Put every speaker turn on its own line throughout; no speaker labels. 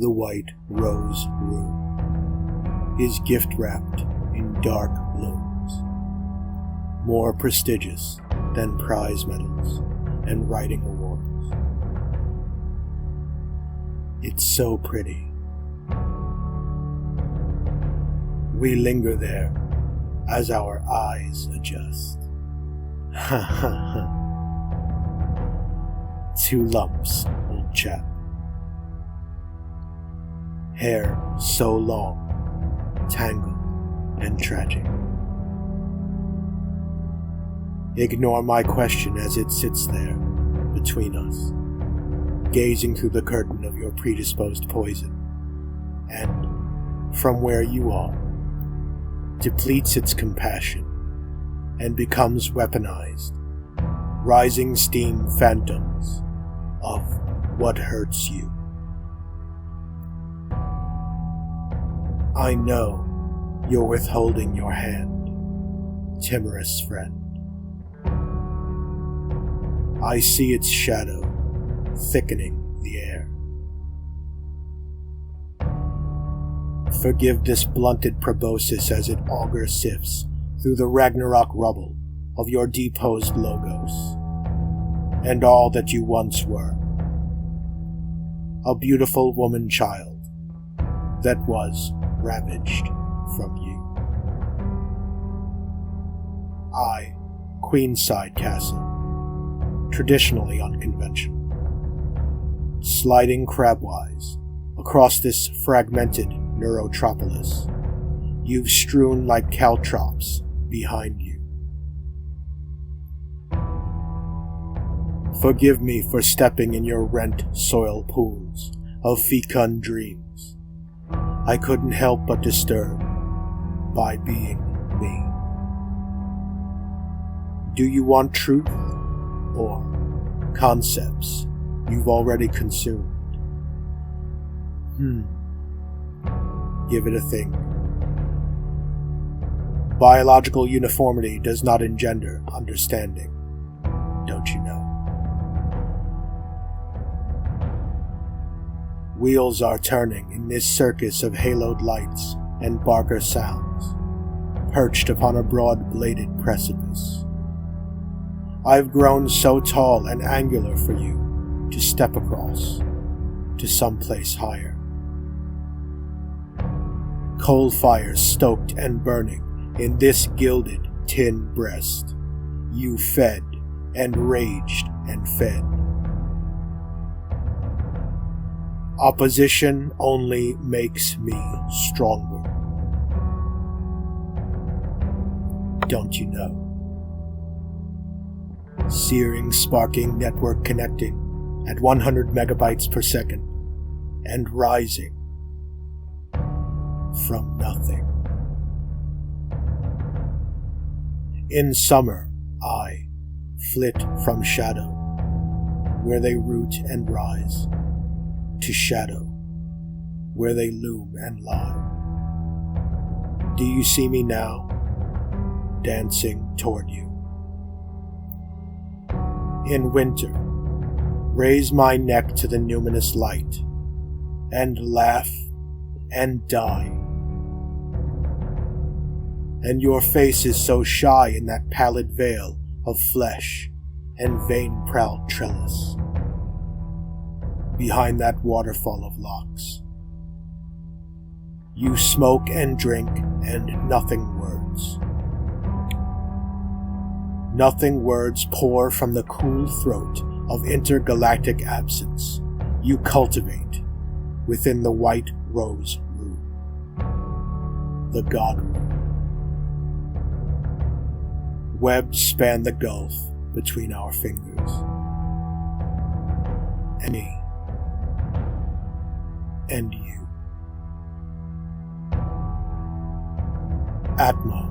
The white rose room is gift-wrapped in dark blooms, more prestigious than prize medals and writing awards. It's so pretty. We linger there as our eyes adjust. Ha ha ha. 2 lumps, old chap. Hair so long, tangled and tragic. Ignore my question as it sits there between us, gazing through the curtain of your predisposed poison, and, from where you are, depletes its compassion and becomes weaponized, rising steam phantoms of what hurts you. I know you're withholding your hand, timorous friend. I see its shadow thickening the air. Forgive this blunted proboscis as it auger sifts through the Ragnarok rubble of your deposed logos, and all that you once were. A beautiful woman-child that was ravaged from you. I, Queenside Castle, traditionally unconventional, sliding crabwise across this fragmented neurotropolis you've strewn like caltrops behind you. Forgive me for stepping in your rent soil pools of fecund dreams. I couldn't help but disturb by being me. Do you want truth or concepts you've already consumed? Give it a think. Biological uniformity does not engender understanding, don't you know? Wheels are turning in this circus of haloed lights and Barker sounds, perched upon a broad-bladed precipice. I've grown so tall and angular for you to step across to someplace higher. Coal fires stoked and burning in this gilded tin breast, you fed and raged and fed. Opposition only makes me stronger. Don't you know? Searing, sparking network connecting at 100 megabytes per second and rising from nothing. In summer, I flit from shadow, where they root and rise, to shadow, where they loom and lie. Do you see me now, dancing toward you? In winter, raise my neck to the numinous light, and laugh and die. And your face is so shy in that pallid veil of flesh and vein-proud trellis, behind that waterfall of locks. You smoke and drink and nothing words. Nothing words pour from the cool throat of intergalactic absence you cultivate within the white rose room, the God room. Webs span the gulf between our fingers. And me. And you. Atma.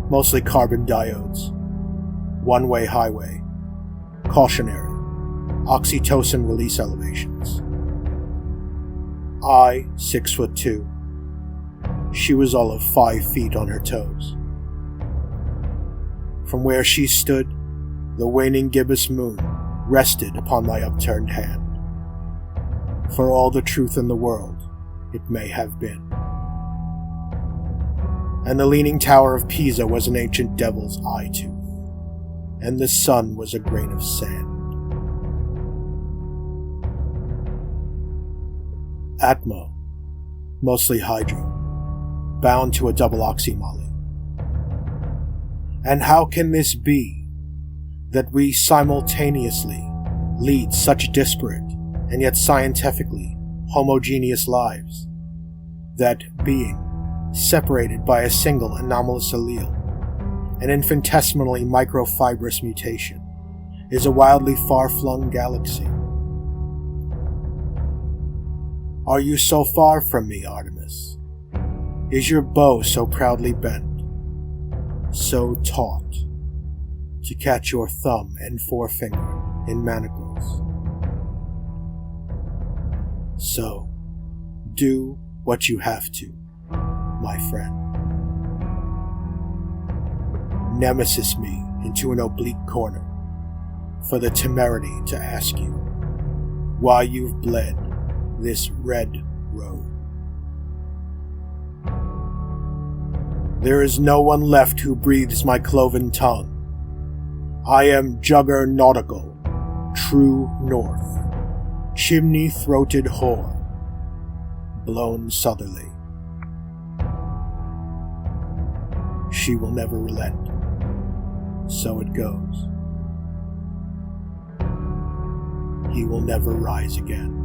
Mostly carbon diodes. One-way highway. Cautionary. Oxytocin release elevations. I, 6'2". She was all of 5 feet on her toes. From where she stood, the waning gibbous moon rested upon my upturned hand. for all the truth in the world it may have been. And the Leaning Tower of Pisa was an ancient devil's eye tooth, and the sun was a grain of sand. Atmo, mostly hydro, bound to a double oxymoly. And how can this be, that we simultaneously lead such disparate and yet scientifically homogeneous lives, that being separated by a single anomalous allele, an infinitesimally microfibrous mutation, is a wildly far-flung galaxy? Are you so far from me, Artemis? Is your bow so proudly bent, so taut, to catch your thumb and forefinger in manacles? So, do what you have to, my friend. Nemesis me into an oblique corner for the temerity to ask you why you've bled this red road. There is no one left who breathes my cloven tongue. I am juggernautical, true north, chimney-throated whore, blown southerly. She will never relent. So it goes. He will never rise again.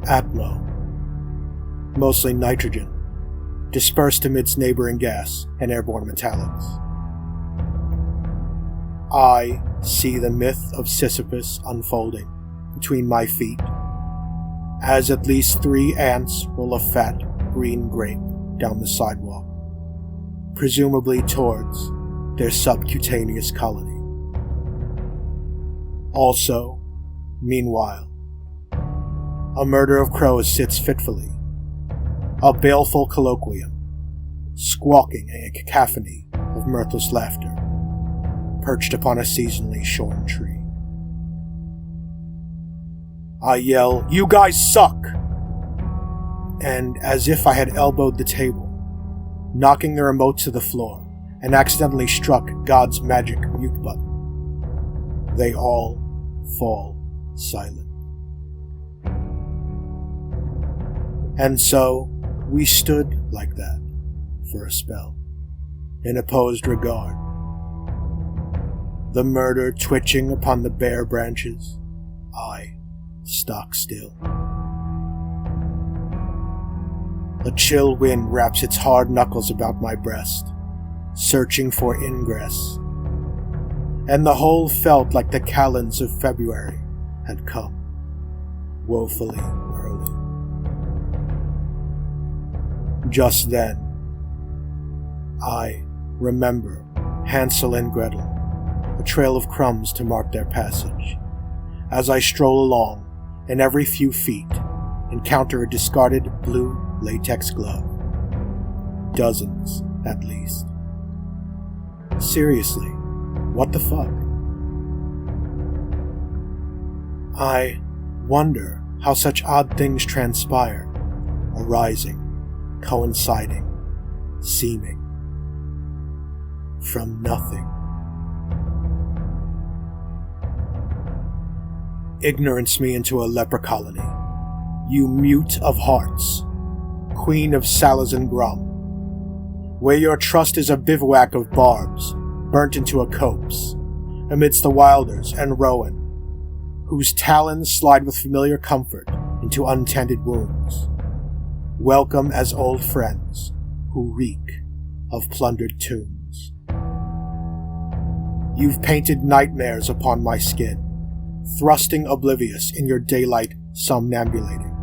Atmo, mostly nitrogen, dispersed amidst neighboring gas and airborne metallics. I see the myth of Sisyphus unfolding between my feet, as at least 3 ants roll a fat green grape down the sidewalk, presumably towards their subcutaneous colony. Also, meanwhile, a murder of crows sits fitfully, a baleful colloquium, squawking a cacophony of mirthless laughter, perched upon a seasonally shorn tree. I yell, "You guys suck!" And as if I had elbowed the table, knocking the remote to the floor, and accidentally struck God's magic mute button, they all fall silent. And so, we stood like that, for a spell, in opposed regard. The murder twitching upon the bare branches, I stock still. A chill wind wraps its hard knuckles about my breast, searching for ingress, and the whole felt like the calends of February had come, woefully early. Just then, I remember Hansel and Gretel, a trail of crumbs to mark their passage, as I stroll along, and every few feet encounter a discarded blue latex glove. Dozens, at least. Seriously, what the fuck? I wonder how such odd things transpire, arising, coinciding, seeming, from nothing. Ignorance me into a leper colony, you mute of hearts, queen of Salazan Grum, where your trust is a bivouac of barbs, burnt into a copse, amidst the wilders and rowan, whose talons slide with familiar comfort into untended wounds, welcome as old friends who reek of plundered tombs. You've painted nightmares upon my skin, thrusting oblivious in your daylight somnambulating.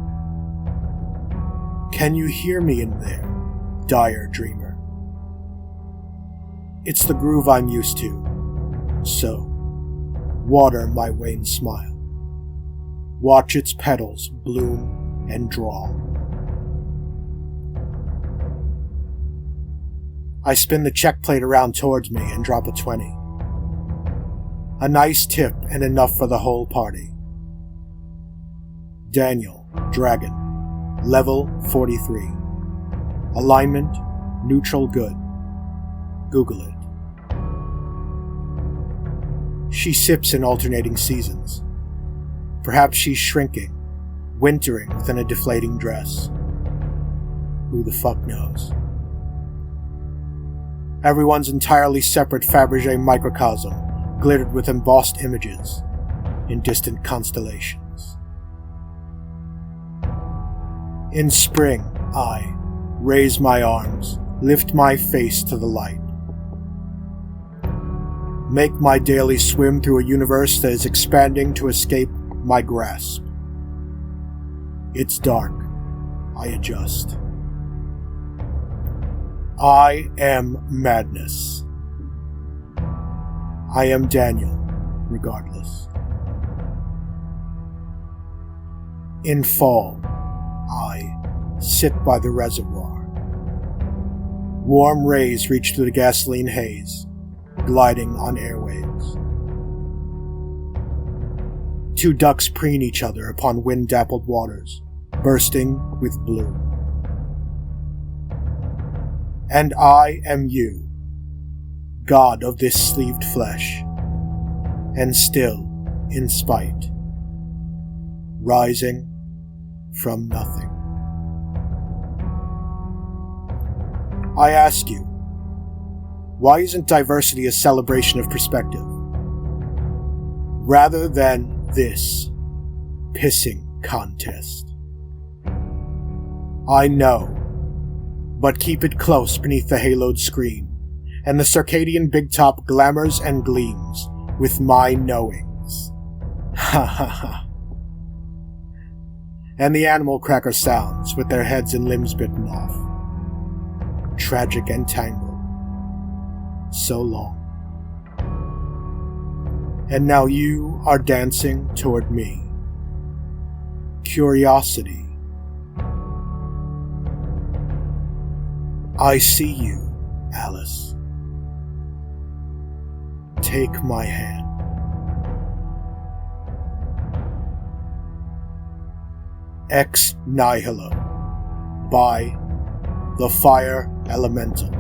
Can you hear me in there, dire dreamer? It's the groove I'm used to, so water my wan smile. Watch its petals bloom and draw. I spin the check plate around towards me and drop a 20. A nice tip and enough for the whole party. Daniel, Dragon, level 43. Alignment, neutral good. Google it. She sips in alternating seasons. Perhaps she's shrinking, wintering within a deflating dress. Who the fuck knows? Everyone's entirely separate Fabergé microcosm, glittered with embossed images in distant constellations. In spring, I raise my arms, lift my face to the light. Make my daily swim through a universe that is expanding to escape my grasp. It's dark. I adjust. I am madness. I am Daniel, regardless. In fall, I sit by the reservoir. Warm rays reach through the gasoline haze, gliding on airwaves. Two ducks preen each other upon wind-dappled waters, bursting with blue. And I am you, god of this sleeved flesh, and still, in spite, rising from nothing. I ask you, why isn't diversity a celebration of perspective? Rather than this pissing contest. I know, but keep it close beneath the haloed screen, and the circadian big top glamours and gleams with my knowings. Ha ha ha. And the animal cracker sounds with their heads and limbs bitten off. Tragic and tangled. So long. And now you are dancing toward me. Curiosity. I see you, Alice. Take my hand. Ex Nihilo by The Fire Elemental.